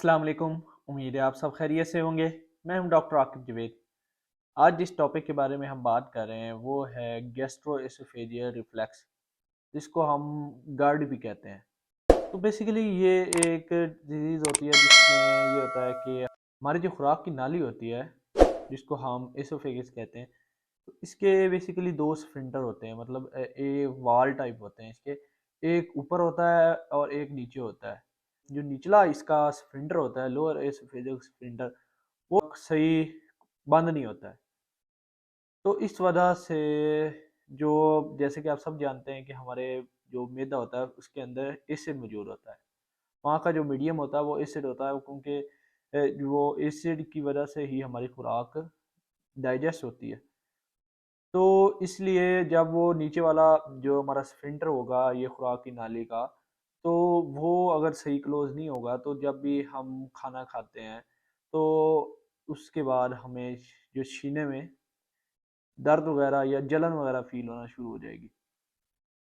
अस्सलाम वालेकुम। उम्मीद है आप सब खैरियत से होंगे। मैं हूं डॉक्टर आकिब जवेद। आज जिस टॉपिक के बारे में हम बात कर रहे हैं वो है गैस्ट्रोएसोफेजियल रिफ्लक्स, जिसको हम GERD भी कहते हैं। तो बेसिकली ये एक डिजीज़ होती है जिसमें ये होता है कि हमारी जो खुराक की नाली होती है, जिसको हम एसोफेगस कहते हैं, तो इसके बेसिकली दो स्फिंक्टर होते हैं, मतलब ए वाल टाइप होते हैं इसके। एक ऊपर होता है और एक नीचे होता है। जो निचला इसका स्फिंक्टर होता है, लोअर एसोफेजियल स्फिंक्टर, वो सही बंद नहीं होता है। तो इस वजह से जो, जैसे कि आप सब जानते हैं कि हमारे जो मैदा होता है उसके अंदर एसिड मौजूद होता है। वहाँ का जो मीडियम होता है वो एसिड होता है, क्योंकि वो एसिड की वजह से ही हमारी खुराक डाइजेस्ट होती है। तो इसलिए जब वो नीचे वाला जो हमारा स्फिंक्टर होगा ये खुराक की नाली का, तो वो अगर सही क्लोज नहीं होगा तो जब भी हम खाना खाते हैं तो उसके बाद हमें जो सीने में दर्द वगैरह या जलन वगैरह फील होना शुरू हो जाएगी।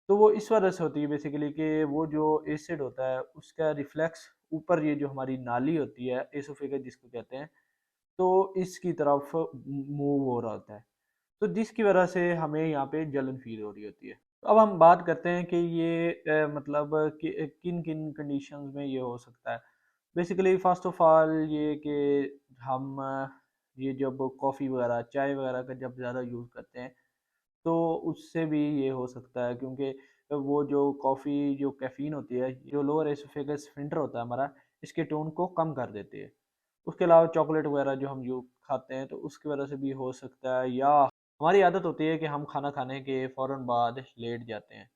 तो वो इस वजह से होती है बेसिकली कि वो जो एसिड होता है उसका रिफ्लेक्स ऊपर, ये जो हमारी नाली होती है एसोफेगस जिसको कहते हैं, तो इसकी तरफ मूव हो रहा होता है। तो जिसकी वजह से हमें यहाँ पे जलन फील हो रही होती है। तो अब हम बात करते हैं कि ये मतलब कि किन किन कंडीशंस में ये हो सकता है। बेसिकली फर्स्ट ऑफ ऑल ये कि हम ये जब कॉफ़ी वगैरह चाय वगैरह का जब ज़्यादा यूज़ करते हैं तो उससे भी ये हो सकता है, क्योंकि वो जो कॉफ़ी जो कैफ़ीन होती है, जो लोअर एसोफेगस स्फिंक्टर होता है हमारा, इसके टोन को कम कर देती है। उसके अलावा चॉकलेट वगैरह जो हम यूँ खाते हैं तो उसकी वजह से भी हो सकता है, या हमारी आदत होती है कि हम खाना खाने के फ़ौरन बाद लेट जाते हैं।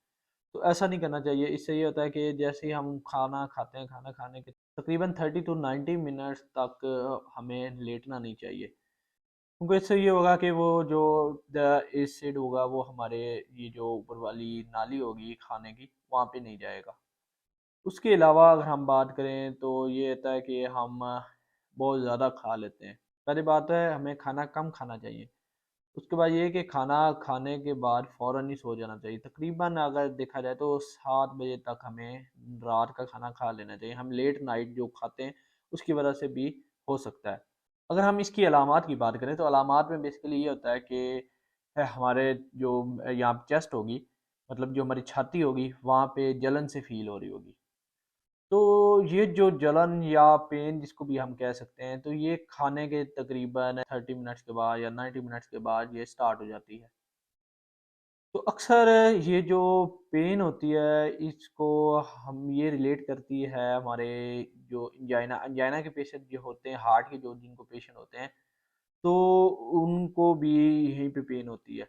तो ऐसा नहीं करना चाहिए। इससे ये होता है कि जैसे ही हम खाना खाते हैं, खाना खाने के तकरीबन 30 टू 90 मिनट्स तक हमें लेटना नहीं चाहिए। क्योंकि इससे ये होगा कि वो जो एसिड होगा वो हमारे ये जो ऊपर वाली नाली होगी खाने की, वहाँ पे नहीं जाएगा। उसके अलावा अगर हम बात करें तो ये होता है कि हम बहुत ज़्यादा खा लेते हैं। पहली बात है हमें खाना कम खाना चाहिए। उसके बाद ये है कि खाना खाने के बाद फ़ौरन ही सो जाना चाहिए। तकरीबन अगर देखा जाए तो 7 बजे तक हमें रात का खाना खा लेना चाहिए। हम लेट नाइट जो खाते हैं उसकी वजह से भी हो सकता है। अगर हम इसकी अलामात की बात करें तो अलामात में बेसिकली ये होता है कि हमारे जो यहाँ चेस्ट होगी, मतलब जो हमारी छाती होगी, वहाँ पे जलन से फ़ील हो रही होगी। तो ये जो जलन या पेन जिसको भी हम कह सकते हैं, तो ये खाने के तकरीबन 30 मिनट्स के बाद या 90 मिनट्स के बाद ये स्टार्ट हो जाती है। तो अक्सर ये जो पेन होती है इसको हम ये रिलेट करती है हमारे जो अंजाइना के पेशेंट जो होते हैं, हार्ट के जो जिनको पेशेंट होते हैं, तो उनको भी यहीं पे पेन होती है।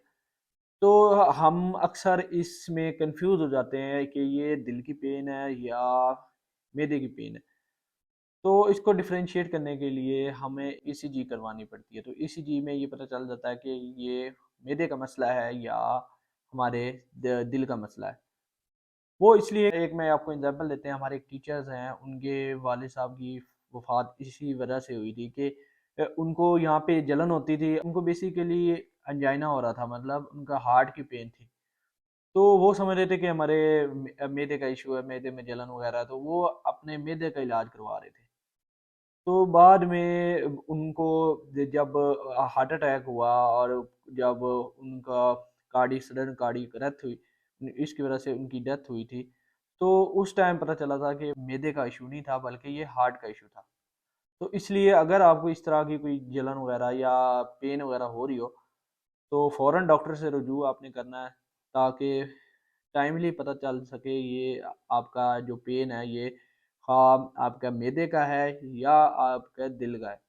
तो हम अक्सर इसमें कंफ्यूज हो जाते हैं कि ये दिल की पेन है या मैदे की पेन है। तो इसको डिफरेंशिएट करने के लिए हमें ईसीजी करवानी पड़ती है। तो ईसीजी में ये पता चल जाता है कि ये मैदे का मसला है या हमारे दिल का मसला है। वो इसलिए, एक मैं आपको एग्जांपल देते हैं, हमारे एक टीचर्स हैं, उनके वालिद साहब की वफ़ात इसी वजह से हुई थी कि उनको यहाँ पे जलन होती थी। उनको बेसिकली अंजाइना हो रहा था, मतलब उनका हार्ट की पेन थी। तो वो समझ रहे थे कि हमारे मैदे का इशू है, मैदे में जलन वगैरह है, तो वो अपने मैदे का इलाज करवा रहे थे। तो बाद में उनको जब हार्ट अटैक हुआ और जब उनका सडन कार्डियक डेथ हुई, इसकी वजह से उनकी डेथ हुई थी, तो उस टाइम पता चला था कि मैदे का इशू नहीं था बल्कि ये हार्ट का इशू था। तो इसलिए अगर आपको इस तरह की कोई जलन वगैरह या पेन वगैरह हो रही हो तो फ़ौरन डॉक्टर से रुजू आपने करना है, ताकि टाइमली पता चल सके ये आपका जो पेन है ये आपका मैदे का है या आपका दिल का है।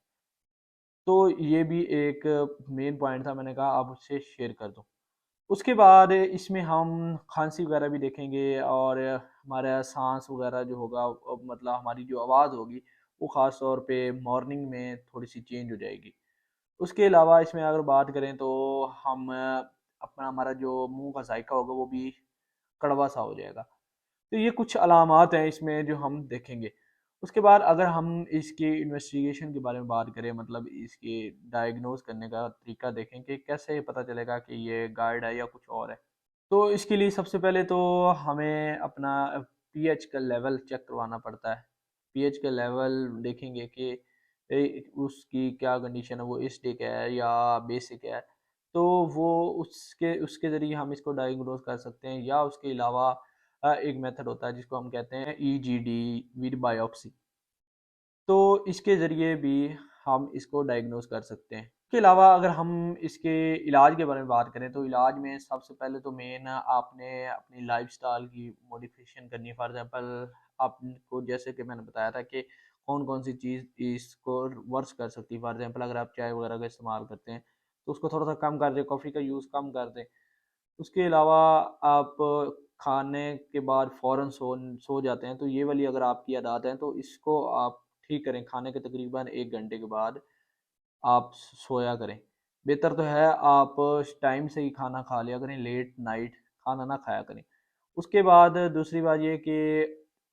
तो ये भी एक मेन पॉइंट था, मैंने कहा आप उससे शेयर कर दूँ। उसके बाद इसमें हम खांसी वगैरह भी देखेंगे और हमारा साँस वगैरह जो होगा, मतलब हमारी जो आवाज़ होगी वो ख़ास तौर पे मॉर्निंग में थोड़ी-सी चेंज हो जाएगी। उसके अलावा इसमें अगर बात करें तो हम अपना हमारा जो मुँह का जायका होगा वो भी कड़वा-सा हो जाएगा। तो ये कुछ अलामात हैं इसमें जो हम देखेंगे। उसके बाद अगर हम इसकी इन्वेस्टिगेशन के बारे में बात करें, मतलब इसके डायग्नोज़ करने का तरीका देखें कि कैसे पता चलेगा कि ये GERD है या कुछ और है। तो इसके लिए सबसे पहले तो हमें अपना पीएच का लेवल चेक करवाना पड़ता है। पीएच का लेवल देखेंगे कि उसकी क्या कंडीशन है, वो एसिडिक है या बेसिक है, तो वो उसके उसके ज़रिए हम इसको डायग्नोज कर सकते हैं। या उसके अलावा एक मेथड होता है जिसको हम कहते हैं ईजीडी विद बायोप्सी, तो इसके ज़रिए भी हम इसको डायग्नोज कर सकते हैं। इसके अलावा अगर हम इसके इलाज के बारे में बात करें तो इलाज में सबसे पहले तो मेन आपने अपनी लाइफस्टाइल की मॉडिफिकेशन करनी है। फॉर एग्जांपल आपको जैसे कि मैंने बताया था कि कौन कौन सी चीज़ इसको वर्स कर सकती है। फॉर एग्जांपल अगर आप चाय वगैरह का इस्तेमाल करते हैं तो उसको थोड़ा सा कम कर दें, कॉफ़ी का यूज़ कम कर दें। उसके अलावा आप खाने के बाद फ़ौरन सो जाते हैं, तो ये वाली अगर आपकी आदत है तो इसको आप ठीक करें। खाने के तकरीबन 1 घंटे के बाद आप सोया करें। बेहतर तो है आप टाइम से ही खाना खा लिया करें, लेट नाइट खाना ना खाया करें। उसके बाद दूसरी बात ये कि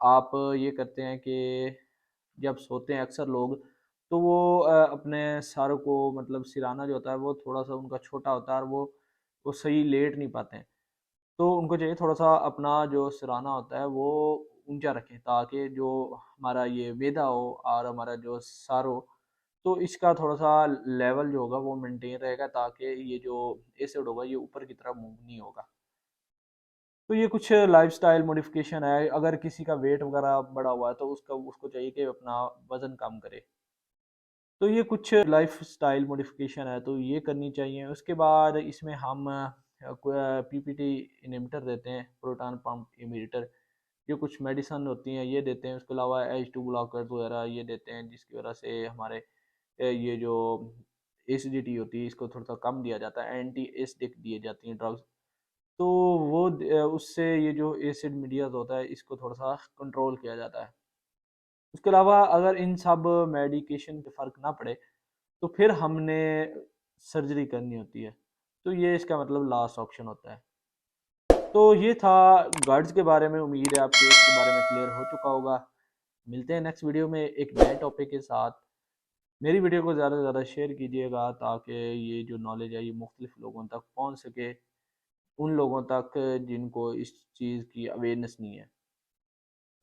आप ये करते हैं कि जब सोते हैं अक्सर लोग, तो वो अपने सर को मतलब सिराना जो होता है वो थोड़ा-सा उनका छोटा होता है और वो सही लेट नहीं पाते हैं। तो उनको चाहिए थोड़ा-सा अपना जो सिराना होता है वो ऊँचा रखें, ताकि जो हमारा ये वेदा हो और हमारा जो सर हो, तो इसका थोड़ा-सा लेवल जो होगा वो मेंटेन रहेगा, ताकि ये जो एसिड होगा ये ऊपर की तरफ मूव नहीं होगा। तो ये कुछ लाइफ़स्टाइल मॉडिफ़िकेशन है। अगर किसी का वेट वगैरह बढ़ा हुआ है तो उसको चाहिए कि अपना वज़न कम करे। तो ये कुछ लाइफ़स्टाइल मॉडिफ़िकेशन है, तो ये करनी चाहिए। उसके बाद इसमें हम पीपीटी इनहिबिटर देते हैं, प्रोटॉन पंप इनहिबिटर। ये कुछ मेडिसिन होती हैं, ये देते हैं। उसके अलावा H2 ब्लॉकर्स वगैरह ये देते हैं, जिसकी वजह से हमारे ये जो एसिडिटी होती है इसको थोड़ा-सा कम दिया जाता है। एंटी एसिडिक दिए जाती हैं ड्रग्स। तो उससे ये जो एसिड मीडियाज़ होता है इसको थोड़ा-सा कंट्रोल किया जाता है। उसके अलावा अगर इन सब मेडिकेशन से फ़र्क ना पड़े तो फिर हमने सर्जरी करनी होती है। तो ये इसका मतलब लास्ट ऑप्शन होता है। तो ये था गार्ड्स के बारे में। उम्मीद है आपको इसके बारे में क्लियर हो चुका होगा। मिलते हैं नेक्स्ट वीडियो में एक नए टॉपिक के साथ। मेरी वीडियो को ज़्यादा से ज़्यादा शेयर कीजिएगा, ताकि ये जो नॉलेज है ये मुख्तलिफ लोगों तक पहुँच सके, उन लोगों तक जिनको इस चीज़ की अवेयरनेस नहीं है।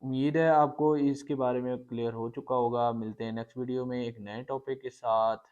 उम्मीद है आपको इसके बारे में क्लियर हो चुका होगा। मिलते हैं नेक्स्ट वीडियो में एक नए टॉपिक के साथ।